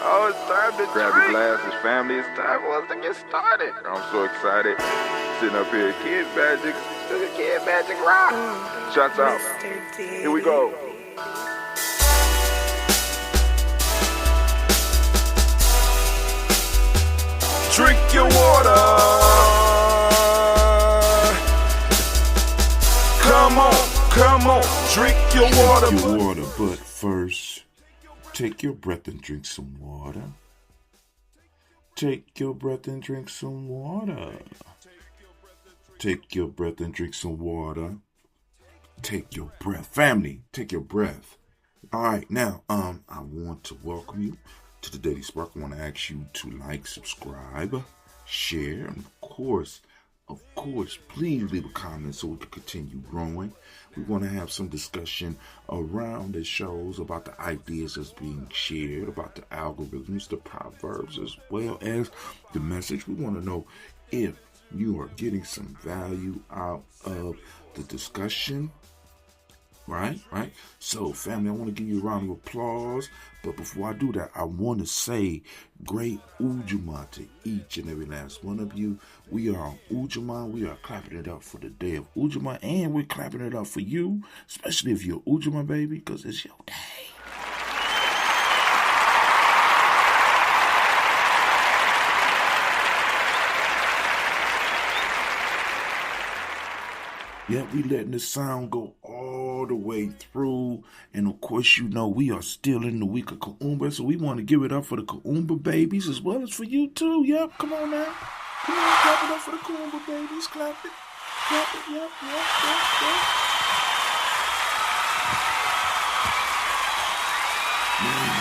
Oh, it's time to grab your glasses, family. It's time for us to get started. I'm so excited. Sitting up here, Kid Magic. This is Kid Magic Rock. Shots out. Here we go. Drink your water. Come on, drink your water. Drink your water, but first, take your breath and drink some water. Take your breath and drink some water. Take your breath and drink some water. Take your breath. Family, take your breath. All right, now, I want to welcome you to the Daily Spark. I want to ask you to like, subscribe, share, and of course, please leave a comment so we can continue growing. We want to have some discussion around the shows about the ideas that's being shared, about the algorithms, the proverbs, as well as the message. We want to know if you are getting some value out of the discussion. Right? So, family, I want to give you a round of applause. But before I do that, I want to say great Gye-nyame to each and every last one of you. We are on Gye-nyame. We are clapping it up for the day of Gye-nyame. And we're clapping it up for you, especially if you're Gye-nyame, baby, because it's your day. Yeah, we letting the sound go all the way through. And of course, you know, we are still in the week of Kuumba, so we want to give it up for the Kuumba babies as well as for you too. Yep, come on now. Come on, clap it up for the Kuumba babies. Clap it. Clap it. Yep. Man,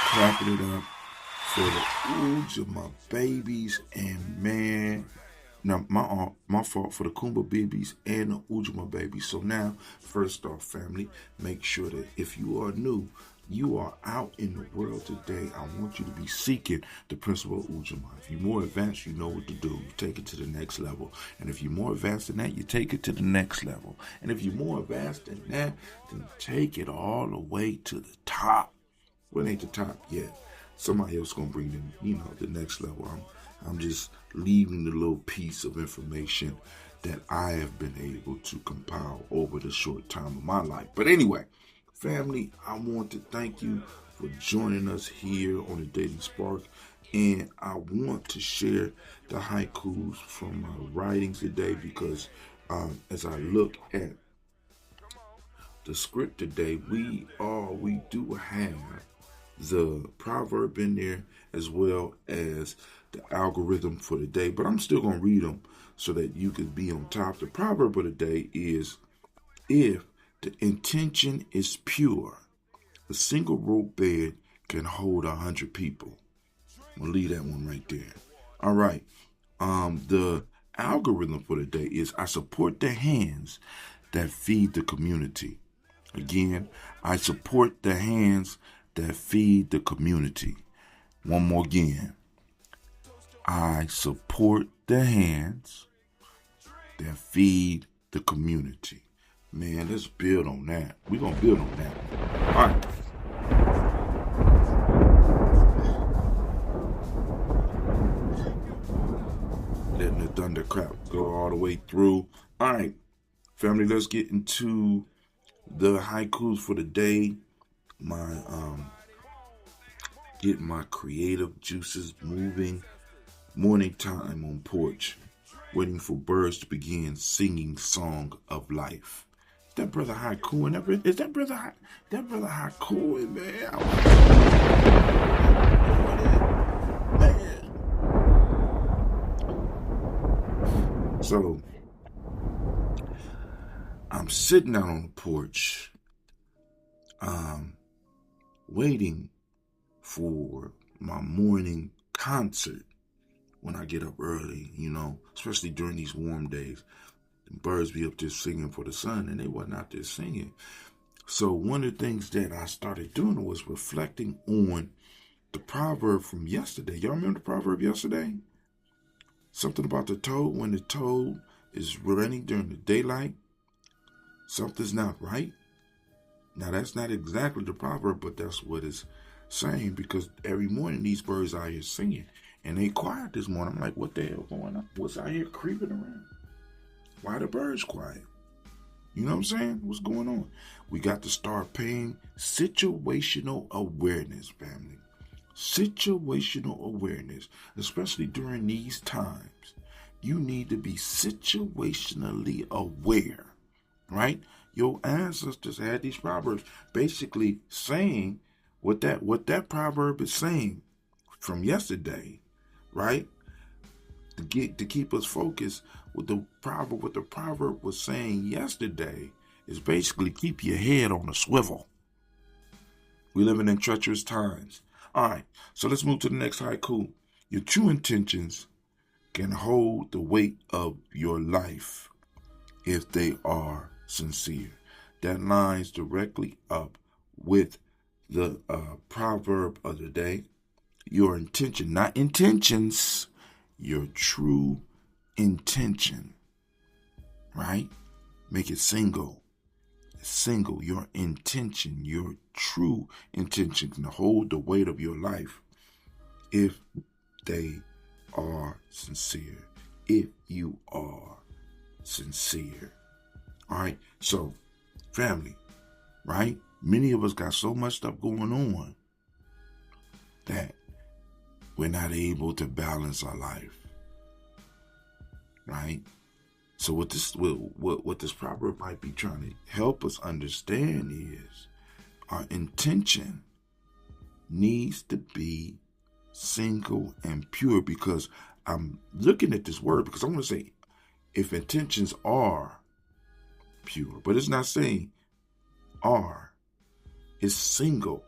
clapping it up for the Gye-nyame babies. And man, now, my fault for the Kuumba babies and the Gye-nyame babies. So now, first off, family, make sure that if you are new, you are out in the world today. I want you to be seeking the principle of Gye-nyame. If you're more advanced, you know what to do. You take it to the next level. And if you're more advanced than that, you take it to the next level. And if you're more advanced than that, then take it all the way to the top. Well, it ain't the top yet. Somebody else going to bring them, the next level. I'm just leaving the little piece of information that I have been able to compile over the short time of my life. But anyway, family, I want to thank you for joining us here on the Daily Spark. And I want to share the haikus from my writings today because as I look at the script today, we do have the proverb in there as well as the algorithm for the day, but I'm still going to read them so that you can be on top. The proverb of the day is, if the intention is pure, a single rope bed can hold 100 people. I'm going to leave that one right there. All right. The algorithm for the day is, I support the hands that feed the community. Again, I support the hands that feed the community. One more again. I support the hands that feed the community. Man, let's build on that. We're going to build on that. All right. Letting the thunderclap go all the way through. All right, family, let's get into the haikus for the day. Getting my creative juices moving. Morning time on porch, waiting for birds to begin singing song of life. Is that brother haiku and that brother haiku, man? Man. So I'm sitting out on the porch, waiting for my morning concert. When I get up early, especially during these warm days, the birds be up there singing for the sun, and they wasn't out there singing. So one of the things that I started doing was reflecting on the proverb from yesterday. Y'all remember the proverb yesterday? Something about the toad. When the toad is running during the daylight, something's not right. Now, that's not exactly the proverb, but that's what it's saying, because every morning these birds out here singing, and they quiet this morning. I'm like, what the hell going on? What's out here creeping around? Why the birds quiet? You know what I'm saying? What's going on? We got to start paying situational awareness, family. Situational awareness, especially during these times. You need to be situationally aware, right? Your ancestors had these proverbs basically saying what that proverb is saying from yesterday, right? To keep us focused with the proverb, what the proverb was saying yesterday is basically keep your head on a swivel. We're living in treacherous times. All right, so let's move to the next haiku. Your true intentions can hold the weight of your life if they are sincere. That lines directly up with the proverb of the day. Your intention, not intentions, your true intention, right? Make it single. Single, your intention, your true intention can hold the weight of your life if they are sincere. If you are sincere. All right, so family, right? Many of us got so much stuff going on that we're not able to balance our life, right? So what this proverb might be trying to help us understand is our intention needs to be single and pure, because I'm looking at this word because I want to say if intentions are pure, but it's not saying are, it's single,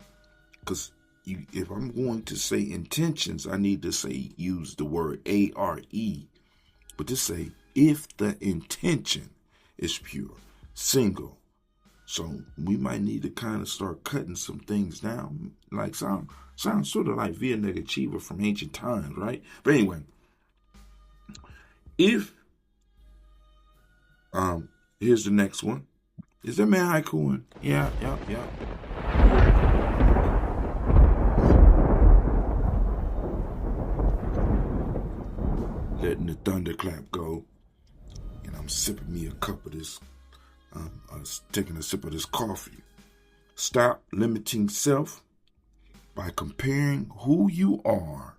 because if I'm going to say intentions, I need to use the word A-R-E, but to say if the intention is pure, single. So we might need to kind of start cutting some things down, like sounds sort of like Via Negativa from ancient times, right? But anyway, if here's the next one. Is that man haikuing? Yeah. Letting the thunderclap go, and I'm sipping me a cup of this, taking a sip of this coffee. Stop limiting self by comparing who you are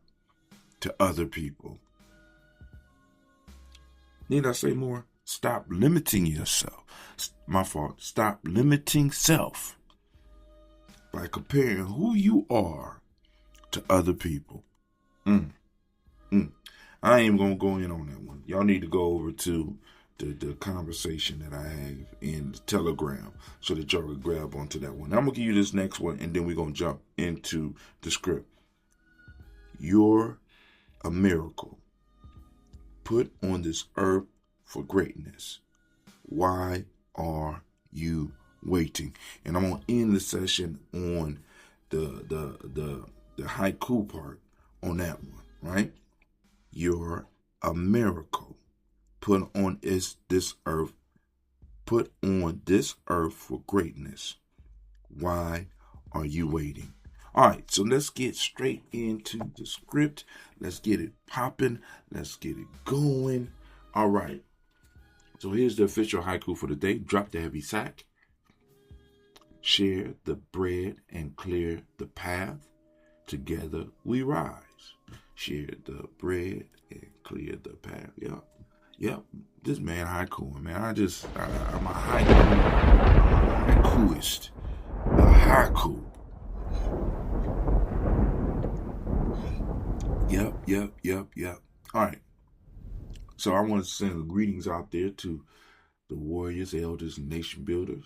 to other people. Need I say more? Stop limiting yourself. My fault. Stop limiting self by comparing who you are to other people. I ain't even going to go in on that one. Y'all need to go over to the conversation that I have in the Telegram so that y'all can grab onto that one. Now, I'm going to give you this next one, and then we're going to jump into the script. You're a miracle put on this earth for greatness. Why are you waiting? And I'm going to end the session on the haiku part on that one, right? You're a miracle put on this earth for greatness. Why are you waiting? All right, so let's get straight into the script. Let's get it popping. Let's get it going. All right. So here's the official haiku for the day. Drop the heavy sack. Share the bread and clear the path. Together we rise. Share the bread and clear the path. Yep. This man haikuing, man. I'm a haikuist. A haiku. Yep. All right. So I want to send greetings out there to the warriors, elders, and nation builders.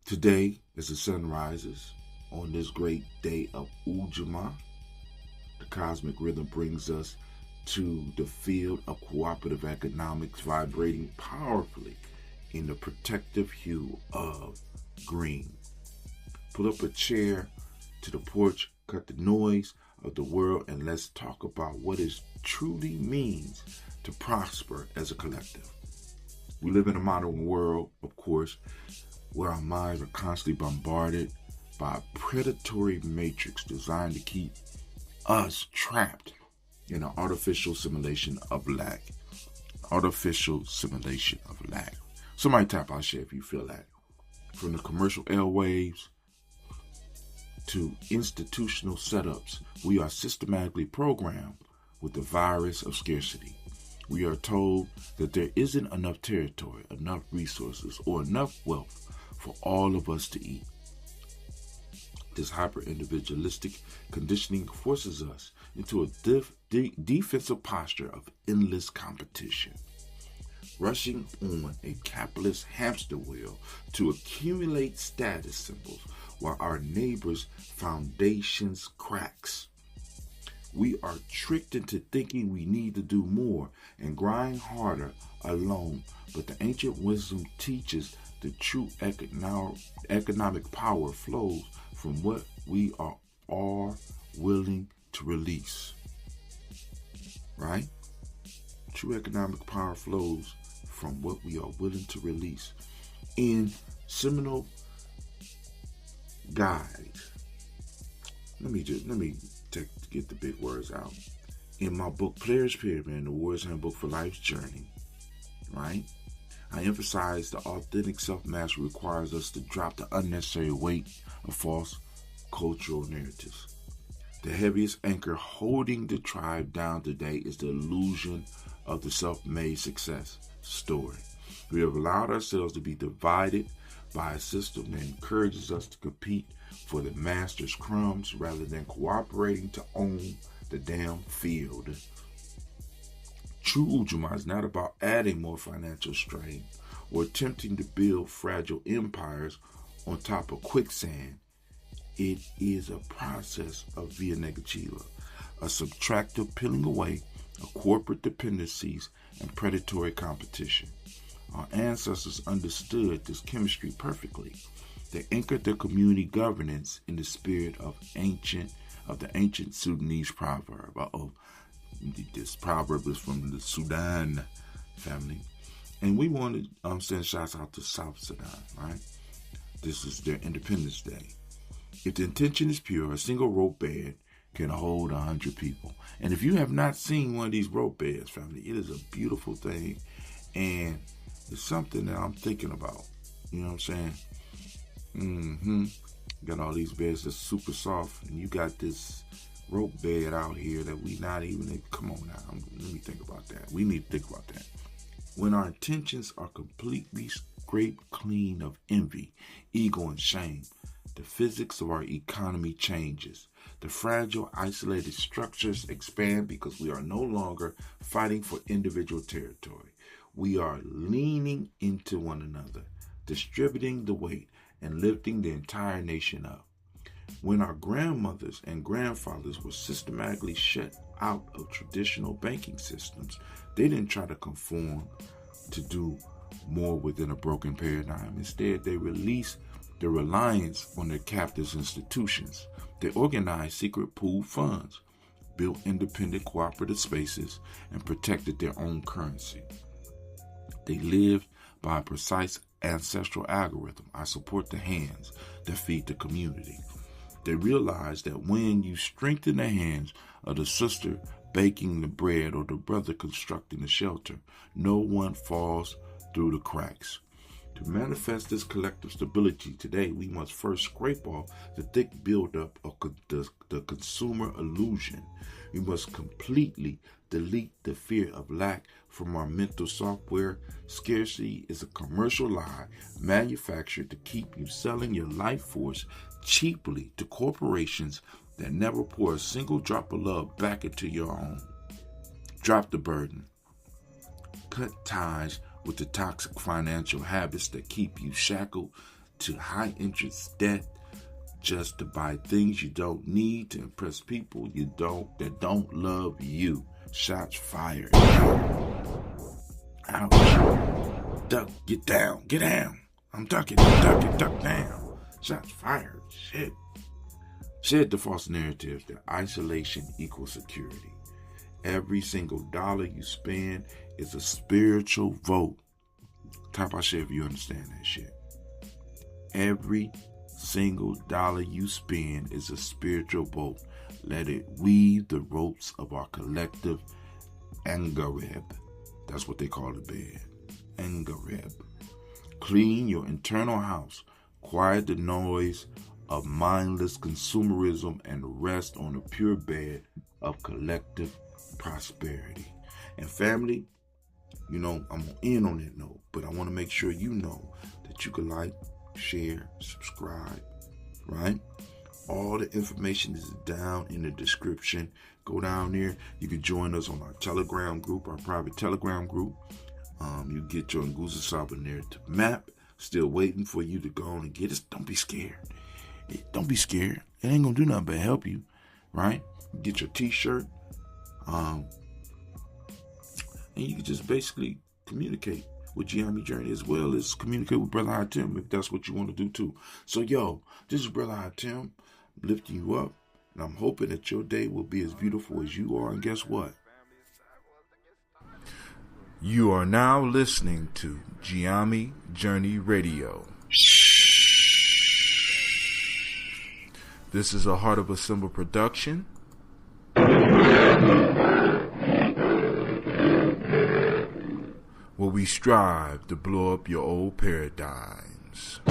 Today, as the sun rises on this great day of Gye-nyame, the cosmic rhythm brings us to the field of cooperative economics, vibrating powerfully in the protective hue of green. Pull up a chair to the porch, cut the noise of the world, and let's talk about what it truly means to prosper as a collective. We live in a modern world, of course, where our minds are constantly bombarded by a predatory matrix designed to keep us trapped in an artificial simulation of lack. Artificial simulation of lack. Somebody type out share if you feel that. From the commercial airwaves to institutional setups, we are systematically programmed with the virus of scarcity. We are told that there isn't enough territory, enough resources, or enough wealth for all of us to eat. This hyper-individualistic conditioning forces us into a defensive posture of endless competition, rushing on a capitalist hamster wheel to accumulate status symbols while our neighbors' foundations cracks. We are tricked into thinking we need to do more and grind harder alone, but the ancient wisdom teaches the true economic power flows from what we are willing to release. Right? True economic power flows from what we are willing to release. In seminal guide, let me get the big words out. In my book, Player's Pyramid, the Warrior's Handbook for Life's Journey, right? I emphasize the authentic self-mastery requires us to drop the unnecessary weight of false cultural narratives. The heaviest anchor holding the tribe down today is the illusion of the self-made success story. We have allowed ourselves to be divided by a system that encourages us to compete for the master's crumbs rather than cooperating to own the damn field. True Ujamaa is not about adding more financial strain or attempting to build fragile empires on top of quicksand. It is a process of via negativa, a subtractive peeling away of corporate dependencies and predatory competition. Our ancestors understood this chemistry perfectly. They anchored their community governance in the spirit of the ancient Sudanese proverb. This proverb is from the Sudan family. And we want to send shouts out to South Sudan, right? This is their Independence Day. If the intention is pure, a single rope bed can hold 100 people. And if you have not seen one of these rope beds, family, it is a beautiful thing. And it's something that I'm thinking about. You know what I'm saying? Got all these beds that's super soft. And you got this rope bed out here that we not even, come on now, let me think about that. We need to think about that. When our intentions are completely scraped clean of envy, ego, and shame, the physics of our economy changes. The fragile, isolated structures expand because we are no longer fighting for individual territory. We are leaning into one another, distributing the weight, and lifting the entire nation up. When our grandmothers and grandfathers were systematically shut out of traditional banking systems, they didn't try to conform to do more within a broken paradigm. Instead, they released the reliance on their captive institutions. They organized secret pooled funds, built independent cooperative spaces, and protected their own currency. They lived by a precise ancestral algorithm. I support the hands that feed the community. They realized that when you strengthen the hands of the sister baking the bread or the brother constructing the shelter, no one falls through the cracks. To manifest this collective stability today, we must first scrape off the thick buildup of the consumer illusion. We must completely delete the fear of lack from our mental software. Scarcity is a commercial lie manufactured to keep you selling your life force cheaply to corporations that never pour a single drop of love back into your own. Drop the burden. Cut ties with the toxic financial habits that keep you shackled to high interest debt just to buy things you don't need to impress people that don't love you. Shots fired. Ouch. Duck, get down. I'm ducking, duck down. Shots fired. Shit. Shed the false narrative that isolation equals security. Every single dollar you spend is a spiritual vote. Type out shit if you understand that shit. Every single dollar you spend is a spiritual boat. Let it weave the ropes of our collective Angareb. That's what they call the bed. Angareb. Clean your internal house. Quiet the noise of mindless consumerism and rest on a pure bed of collective prosperity. And family, I'm going to end on that note, but I want to make sure you know that you can like, share, subscribe, right? All the information is down in the description. Go down there. You can join us on our Telegram group, our private Telegram group. You get your Nguza Saba narrative map. Still waiting for you to go on and get it. Don't be scared. Don't be scared. It ain't going to do nothing but help you, right? Get your t-shirt. And you can just basically communicate with Gye-nyame Journey as well as communicate with Brother Hatem if that's what you want to do too. So, this is Brother Hatem lifting you up, and I'm hoping that your day will be as beautiful as you are. And guess what? You are now listening to Gye-nyame Journey Radio. This is a Heart of a Symbol production. Where we strive to blow up your old paradigms.